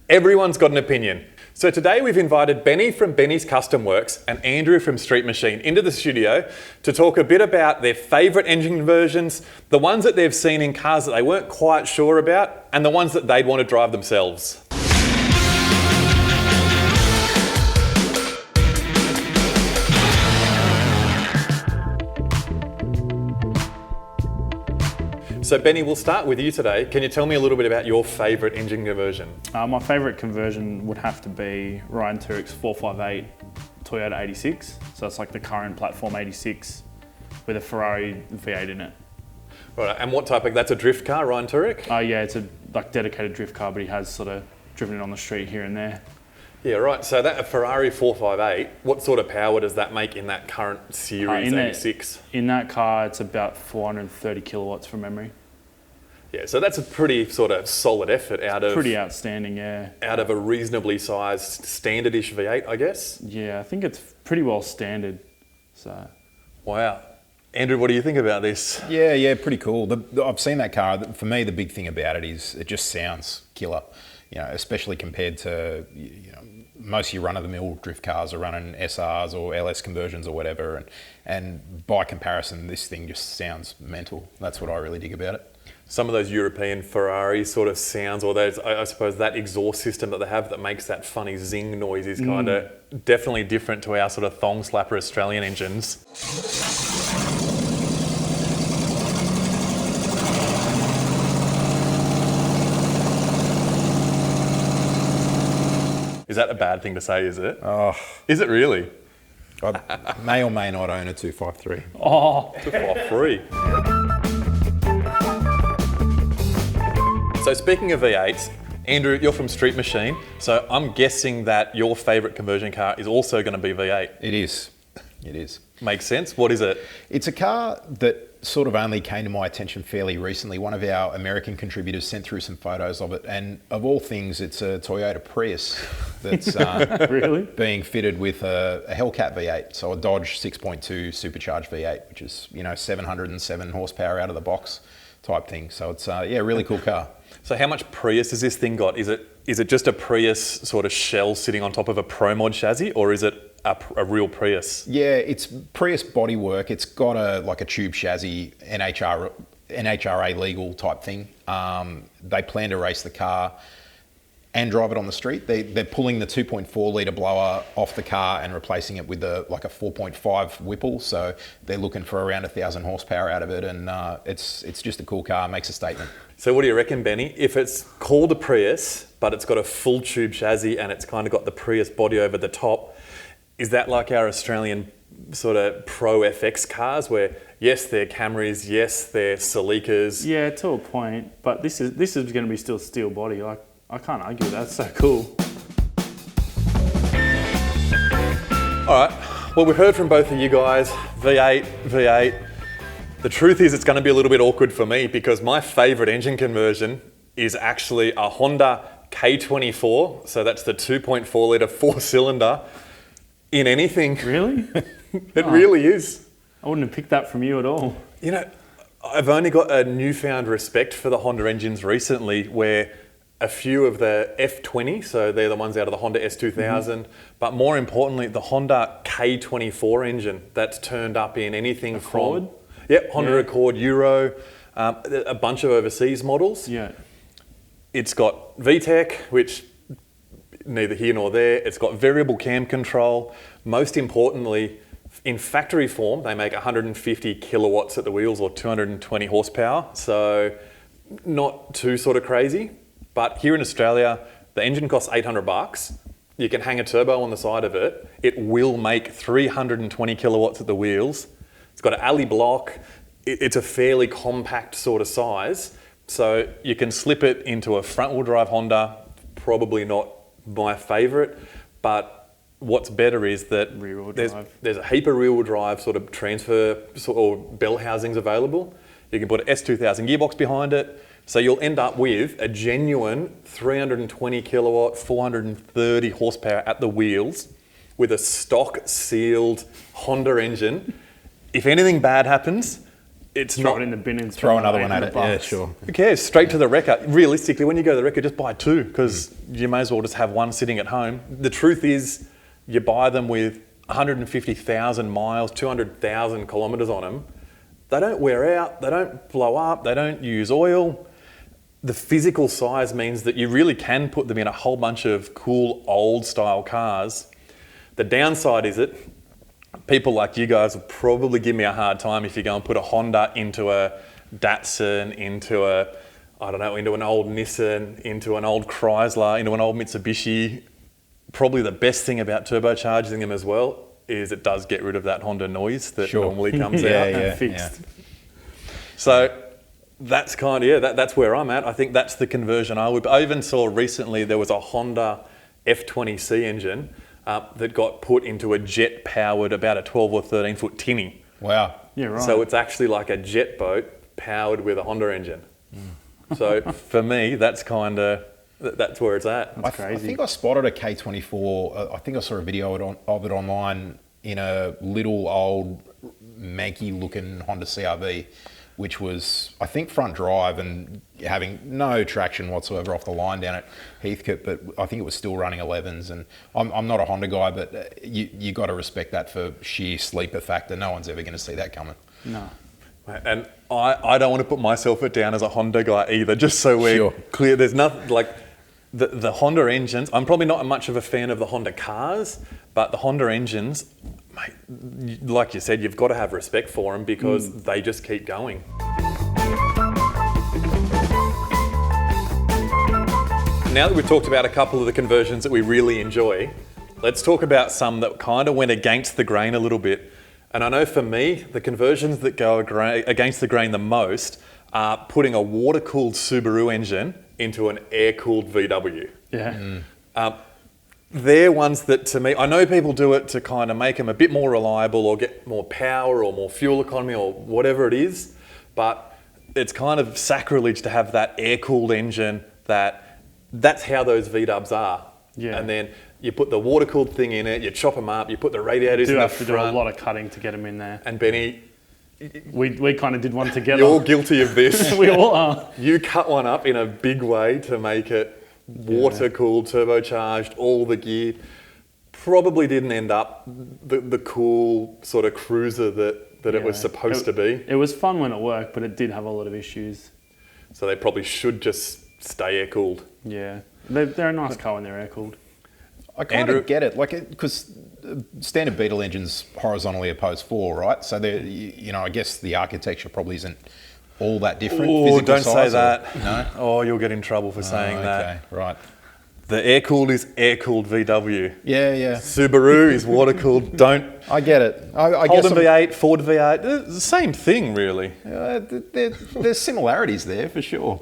Everyone's got an opinion. So today we've invited Benny from Benny's Custom Works and Andrew from Street Machine into the studio to talk a bit about their favourite engine conversions, the ones that they've seen in cars that they weren't quite sure about, and the ones that they'd want to drive themselves. So Benny, we'll start with you today. Can you tell me a little bit about your favourite engine conversion? My favourite conversion would have to be Ryan Turek's 458 Toyota 86. So it's like the current platform 86 with a Ferrari V8 in it. Right, and what type of, that's a drift car, Ryan Turek? Yeah, it's a dedicated drift car, but he has sort of driven it on the street here and there. Yeah, right. So that a Ferrari 458, what sort of power does that make in that current series 86? In that car, it's about 430 kilowatts from memory. Yeah, so that's a pretty sort of solid effort out of... Pretty outstanding, yeah. Out of a reasonably sized standard-ish V8, I guess? Yeah, I think it's pretty well standard, so... Wow. Andrew, what do you think about this? Yeah, pretty cool. I've seen that car. For me, the big thing about it is it just sounds killer. You know, especially compared to most of your run-of-the-mill drift cars are running SRs or LS conversions or whatever, and by comparison, this thing just sounds mental. That's what I really dig about it. Some of those European Ferrari sort of sounds, or those, I suppose that exhaust system that they have that makes that funny zing noise is kind of definitely different to our sort of thong slapper Australian engines. Is that a bad thing to say, is it? Oh. Is it really? I may or may not own a 253. Oh! 253. So speaking of V8s, Andrew, you're from Street Machine, so I'm guessing that your favourite conversion car is also going to be V8. It is. It is. Makes sense. What is it? It's a car that sort of only came to my attention fairly recently. One of our American contributors sent through some photos of it, and of all things, it's a Toyota Prius that's Really? being fitted with a Hellcat V8, so a Dodge 6.2 supercharged V8, which is 707 horsepower out of the box type thing. So it's a really cool car. So how much Prius has this thing got? Is it just a Prius sort of shell sitting on top of a Pro Mod chassis, or is it a real Prius? Yeah, it's Prius bodywork. It's got a tube chassis, NHRA legal type thing. They plan to race the car and drive it on the street. They're pulling the 2.4 litre blower off the car and replacing it with a 4.5 Whipple. So they're looking for around 1,000 horsepower out of it, and it's just a cool car. Makes a statement. So what do you reckon, Benny? If it's called a Prius, but it's got a full tube chassis and it's kind of got the Prius body over the top, is that like our Australian sort of Pro FX cars where, yes, they're Camrys, yes, they're Celicas? Yeah, to a point, but this is going to be still steel body. I can't argue with that. That's so cool. All right, well, we heard from both of you guys, V8. The truth is it's going to be a little bit awkward for me because my favourite engine conversion is actually a Honda K24. So that's the 2.4 litre four-cylinder in anything. Really? It really is. I wouldn't have picked that from you at all. I've only got a newfound respect for the Honda engines recently where a few of the F20, so they're the ones out of the Honda S2000, but more importantly, the Honda K24 engine that's turned up in anything Accord? from... Yep, Honda Accord, Euro, a bunch of overseas models. Yeah. It's got VTEC, which neither here nor there. It's got variable cam control. Most importantly, in factory form, they make 150 kilowatts at the wheels or 220 horsepower. So not too sort of crazy. But here in Australia, the engine costs $800. You can hang a turbo on the side of it. It will make 320 kilowatts at the wheels. It's got an alley block. It's a fairly compact sort of size. So you can slip it into a front wheel drive Honda, probably not my favourite, but what's better is that there's a heap of rear wheel drive sort of transfer or bell housings available. You can put an S2000 gearbox behind it. So you'll end up with a genuine 320 kilowatt, 430 horsepower at the wheels with a stock sealed Honda engine. If anything bad happens, it's Throw not. it in the bin and Throw another one $800 at it. Yeah, bucks. sure. Who cares? Straight to the wrecker. Realistically, when you go to the wrecker, just buy two because you may as well just have one sitting at home. The truth is, you buy them with 150,000 miles, 200,000 kilometres on them. They don't wear out, they don't blow up, they don't use oil. The physical size means that you really can put them in a whole bunch of cool old style cars. The downside is it, people like you guys will probably give me a hard time if you go and put a Honda into a Datsun, into an old Nissan, into an old Chrysler, into an old Mitsubishi. Probably the best thing about turbocharging them as well is it does get rid of that Honda noise that normally comes out. And fixed. So that's that's where I'm at. I think that's the conversion I even saw recently there was a Honda F20C engine that got put into a jet powered about a 12 or 13 foot tinny. Wow. Yeah, right. So it's actually like a jet boat powered with a Honda engine. So for me, that's where it's at. I think I spotted a K24. I think I saw a video of it online in a little old manky looking Honda CRV, which was, I think, front drive and having no traction whatsoever off the line down at Heathcote, but I think it was still running 11s. And I'm not a Honda guy, but you got to respect that for sheer sleeper factor. No one's ever going to see that coming. No. And I don't want to put myself down as a Honda guy either, just so we're clear. There's nothing like the Honda engines. I'm probably not much of a fan of the Honda cars, but the Honda engines, mate, like you said, you've got to have respect for them because they just keep going. Now that we've talked about a couple of the conversions that we really enjoy, let's talk about some that kind of went against the grain a little bit. And I know for me, the conversions that go against the grain the most are putting a water-cooled Subaru engine into an air-cooled VW. Yeah. They're ones that, to me, I know people do it to kind of make them a bit more reliable or get more power or more fuel economy or whatever it is, but it's kind of sacrilege to have that air-cooled engine that's how those V-dubs are. Yeah. And then you put the water-cooled thing in it, you chop them up, you put the radiators in the front. You do have to do a lot of cutting to get them in there. And Benny, we kind of did one together. you're guilty of this. We all are. You cut one up in a big way to make it water-cooled, turbocharged, all the gear. Probably didn't end up the cool sort of cruiser that it was supposed to be. It was fun when it worked, but it did have a lot of issues. So they probably should just stay air-cooled. Yeah. They're a nice car when they're air-cooled. I kind of get it, because standard Beetle engines horizontally opposed 4, right? So I guess the architecture probably isn't all that different. Oh, don't say size, that. No. Oh, you'll get in trouble for saying that. Okay, right. The air-cooled is air-cooled VW. Yeah. Subaru is water-cooled. Don't. I get it. I guess Holden V8, Ford V8, it's the same thing, really. there's similarities there for sure.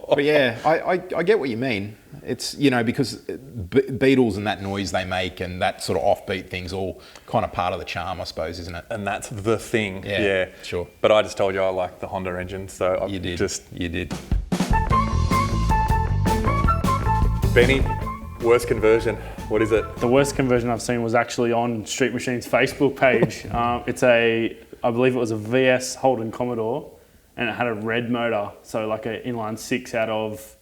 But yeah, I get what you mean. It's, because Beetles and that noise they make and that sort of offbeat thing's all kind of part of the charm, I suppose, isn't it? And that's the thing. Yeah, sure. But I just told you I like the Honda engine, so You did. Benny, worst conversion. What is it? The worst conversion I've seen was actually on Street Machine's Facebook page. I believe it was a VS Holden Commodore, and it had a red motor, so like an inline 6 out of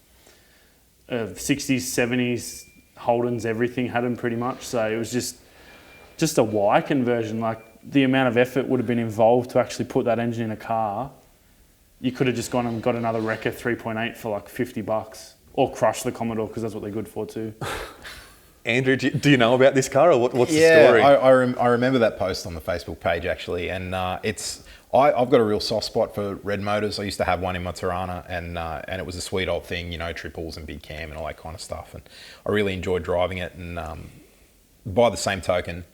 60s, 70s Holdens, everything had them pretty much. So it was just a Y conversion. Like the amount of effort would have been involved to actually put that engine in a car. You could have just gone and got another Wrecker 3.8 for like $50. Or crush the Commodore, because that's what they're good for too. Andrew, do you know about this car, or what's the story? I remember that post on the Facebook page actually, and I've got a real soft spot for red motors. I used to have one in my Tirana, and it was a sweet old thing, triples and big cam and all that kind of stuff, and I really enjoyed driving it. And by the same token,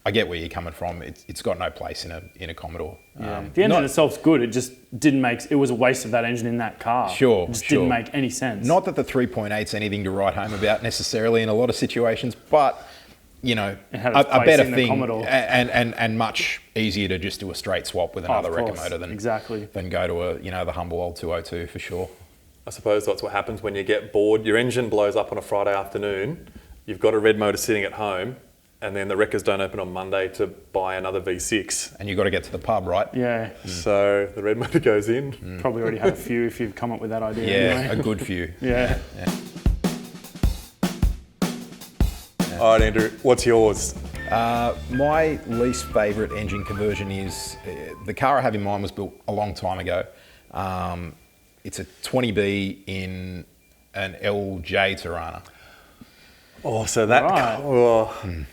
I get where you're coming from. It's got no place in a Commodore. Yeah. The engine itself's good. It just didn't make. It was a waste of that engine in that car. Sure, it just didn't make any sense. Not that the 3.8's anything to write home about necessarily in a lot of situations, but it had a better in thing, and much easier to just do a straight swap with another Wrecker motor than go to the humble old 202 for sure. I suppose that's what happens when you get bored. Your engine blows up on a Friday afternoon. You've got a red motor sitting at home. and then the Wreckers don't open on Monday to buy another V6. And you've got to get to the pub, right? Yeah. So the red motor goes in. Probably already had a few if you've come up with that idea. Yeah, Anyway. a good few. Yeah. All right, Andrew, what's yours? My least favourite engine conversion is the car I have in mind was built a long time ago. It's a 20B in an LJ Tirana. Oh, so that. Right.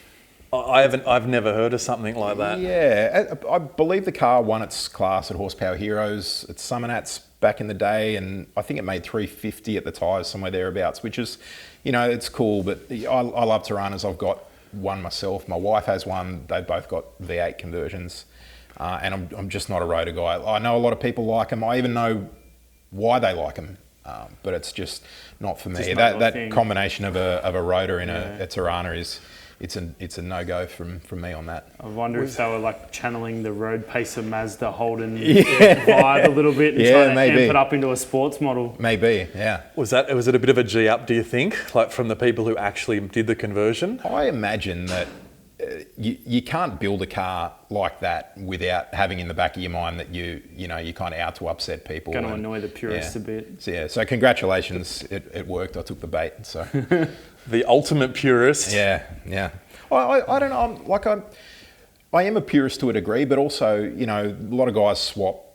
I've never heard of something like that. Yeah, I believe the car won its class at Horsepower Heroes at Summernats back in the day, and I think it made 350 at the tyres, somewhere thereabouts, which is, it's cool, but I love Tiranas. I've got one myself. My wife has one. They've both got V8 conversions, and I'm just not a rotor guy. I know a lot of people like them. I even know why they like them, but it's just not for me. That combination of a rotor in a Tirana is... It's a no-go from me on that. I wonder if they were like channeling the road pacer Mazda Holden vibe a little bit and trying to amp it up into a sports model. Maybe, yeah. Was it a bit of a G-up, do you think? Like from the people who actually did the conversion? I imagine that you can't build a car like that without having in the back of your mind that you're kind of out to upset people. Going to annoy the purists a bit. So congratulations, it worked. I took the bait. So the ultimate purist. Yeah. I don't know. I am a purist to a degree, but also a lot of guys swap,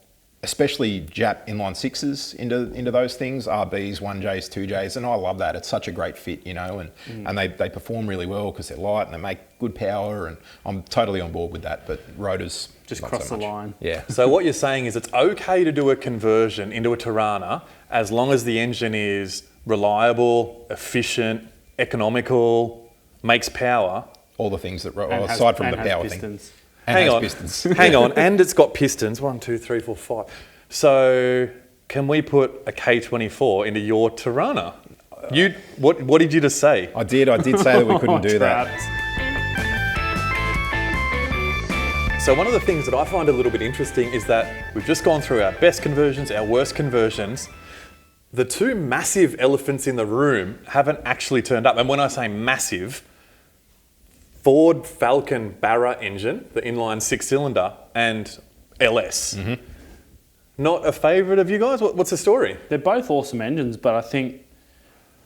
especially Jap inline sixes into those things, RBs, 1Js, 2Js, and I love that. It's such a great fit, and they perform really well because they're light and they make good power, and I'm totally on board with that. But rotors just not cross so the much. line. Yeah. So what you're saying is it's okay to do a conversion into a Tirana as long as the engine is reliable, efficient, economical, makes power. All the things that aside from the power pistons. thing. Hang on, hang on, and it's got pistons. 1, 2, 3, 4, 5. So can we put a K24 into your Tirana? What did you just say? I did say that we couldn't do that. So one of the things that I find a little bit interesting is that we've just gone through our best conversions, our worst conversions. The two massive elephants in the room haven't actually turned up. And when I say massive, Ford Falcon Barra engine, the inline 6-cylinder, and LS. Mm-hmm. Not a favourite of you guys? What's the story? They're both awesome engines, but I think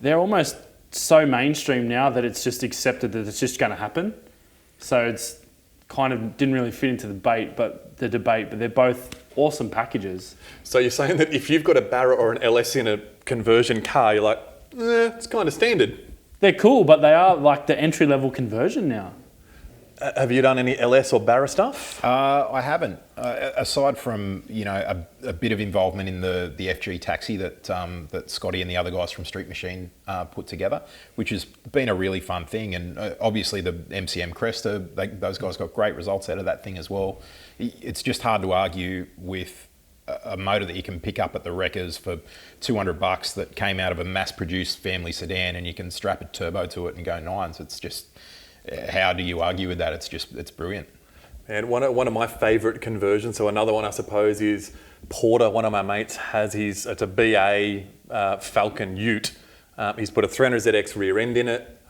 they're almost so mainstream now that it's just accepted that it's just going to happen. So it's kind of didn't really fit into the debate, but they're both awesome packages. So you're saying that if you've got a Barra or an LS in a conversion car, you're like, it's kind of standard. They're cool, but they are like the entry-level conversion now. Have you done any LS or Barra stuff? I haven't. Aside from a bit of involvement in the FG taxi that Scotty and the other guys from Street Machine put together, which has been a really fun thing. And obviously the MCM Cresta, those guys got great results out of that thing as well. It's just hard to argue with a motor that you can pick up at the Wreckers for $200 that came out of a mass-produced family sedan, and you can strap a turbo to it and go nines. It's just, how do you argue with that? It's brilliant. And one of my favourite conversions, so another one I suppose is Porter. One of my mates has it's a BA Falcon Ute. He's put a 300ZX rear end in it.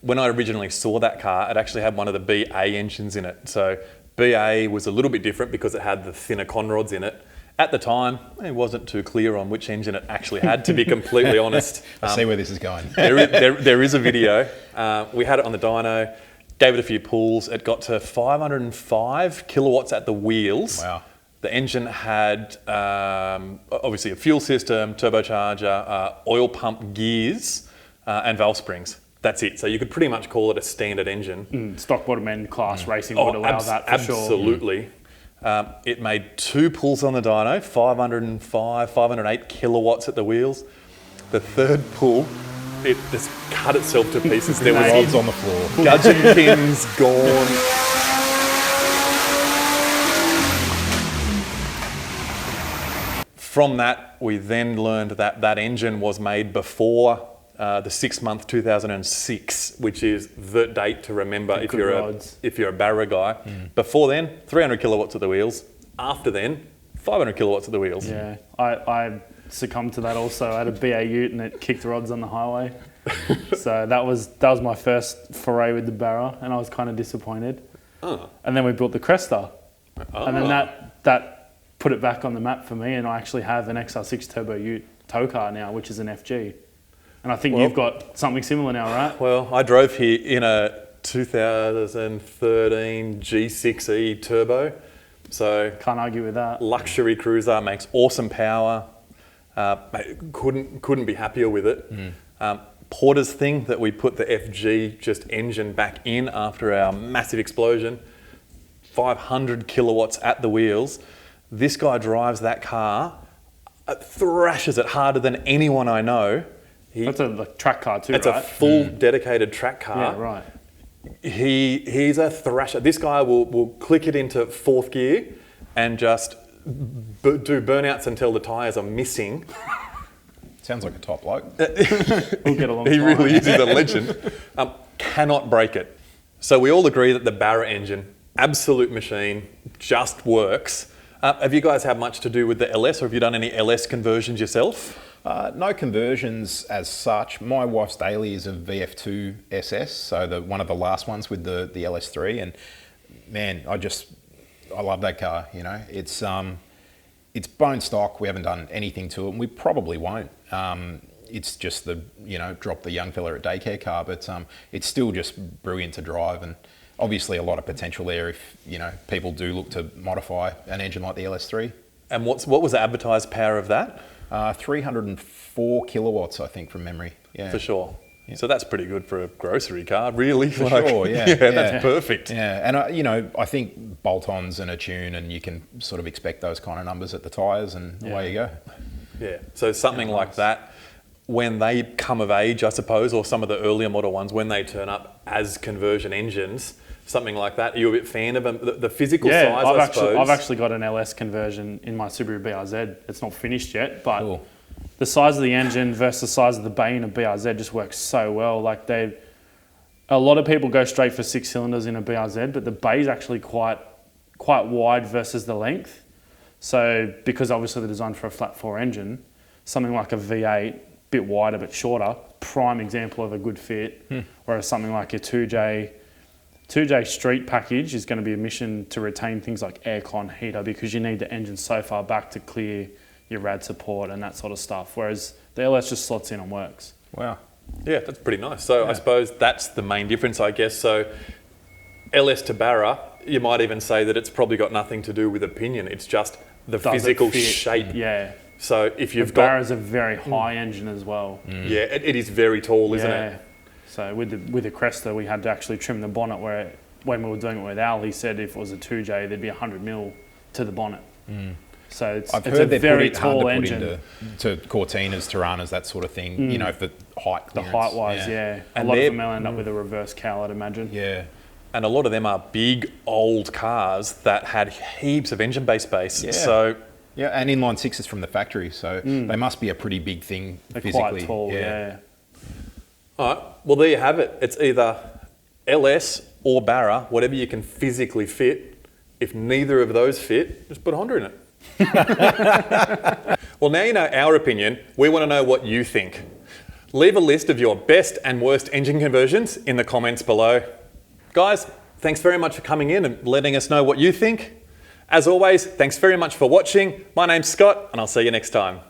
When I originally saw that car, it actually had one of the BA engines in it. So BA was a little bit different because it had the thinner conrods in it. At the time, it wasn't too clear on which engine it actually had, to be completely honest. I see where this is going. There is a video. We had it on the dyno, gave it a few pulls. It got to 505 kilowatts at the wheels. Wow. The engine had obviously a fuel system, turbocharger, oil pump gears, and valve springs. That's it. So you could pretty much call it a standard engine. Stock bottom end class racing would allow that for absolutely. Sure. It made 2 pulls on the dyno, 505, 508 kilowatts at the wheels. The third pull, it just cut itself to pieces. There was rods on the floor. Gudgeon pins gone. From that, we then learned that that engine was made before the 6-month 2006, which is the date to remember if you're a Barra guy. Before then, 300 kilowatts at the wheels. After then, 500 kilowatts at the wheels. Yeah, I succumbed to that also. I had a BA Ute and it kicked rods on the highway. So that was my first foray with the Barra, and I was kind of disappointed. Oh. And then we built the Cresta, Oh. and then that put it back on the map for me. And I actually have an XR6 Turbo Ute tow car now, which is an FG. And I think you've got something similar now, right? Well, I drove here in a 2013 G6E Turbo. So Can't argue with that. luxury cruiser, makes awesome power. Couldn't be happier with it. Porter's thing that we put the FG just engine back in after our massive explosion, 500 kilowatts at the wheels. This guy drives that car, thrashes it harder than anyone I know. That's a track car too, It's right? a full dedicated track car. Yeah, right. He's a thrasher. This guy will click it into fourth gear and just do burnouts until the tyres are missing. Sounds like a top bloke. We'll get along. He fine. really is. He's a legend. Cannot break it. So we all agree that the Barra engine, absolute machine, just works. Have you guys had much to do with the LS, or have you done any LS conversions yourself? No conversions as such. My wife's daily is a VF2 SS, so one of the last ones with the LS3, and man, I love that car. You know, it's bone stock. We haven't done anything to it, and we probably won't. It's just drop the young fella at daycare car, but it's still just brilliant to drive, and obviously a lot of potential there if people do look to modify an engine like the LS3. And what was the advertised power of that? 304 kilowatts, I think, from memory. Yeah, For sure. Yeah. So that's pretty good for a grocery car, really. For sure, yeah. That's perfect. Yeah, and I think bolt-ons and a tune, and you can sort of expect those kind of numbers at the tyres, and away you go. Yeah. So something like that, when they come of age, I suppose, or some of the earlier model ones, when they turn up as conversion engines, something like that. Are you a bit fan of them? The physical size, I suppose. I've actually got an LS conversion in my Subaru BRZ. It's not finished yet, but Cool. the size of the engine versus the size of the bay in a BRZ just works so well. Like a lot of people go straight for 6 cylinders in a BRZ, but the bay is actually quite wide versus the length. So because obviously they're designed for a flat 4 engine, something like a V8, bit wider but shorter, prime example of a good fit. Whereas something like a 2J street package is going to be a mission to retain things like aircon, heater, because you need the engine so far back to clear your rad support and that sort of stuff. Whereas the LS just slots in and works. Wow. Yeah, that's pretty nice. So I suppose that's the main difference, I guess. So LS to Barra, you might even say that it's probably got nothing to do with opinion. It's just the physical shape. Yeah. So if you've the Barra's a very high engine as well. Yeah, it is very tall, isn't it? So with the Cresta, we had to actually trim the bonnet. Where when we were doing it with Al, he said if it was a 2J, there'd be 100 mil to the bonnet. So it's a very tall engine. To Cortinas, Tiranas, that sort of thing. For height clearance. The height wise, yeah. A lot of them will end up with a reverse cowl, I'd imagine. Yeah. And a lot of them are big old cars that had heaps of engine bay space. Yeah. So Yeah, and inline sixes from the factory, so they must be a pretty big thing They're physically. quite tall, yeah. all right, well there you have it. It's either LS or Barra, whatever you can physically fit. If neither of those fit, just put a Honda in it. Well, now you know our opinion. We want to know what you think. Leave a list of your best and worst engine conversions in the comments below. Guys, thanks very much for coming in and letting us know what you think. As always, thanks very much for watching. My name's Scott, and I'll see you next time.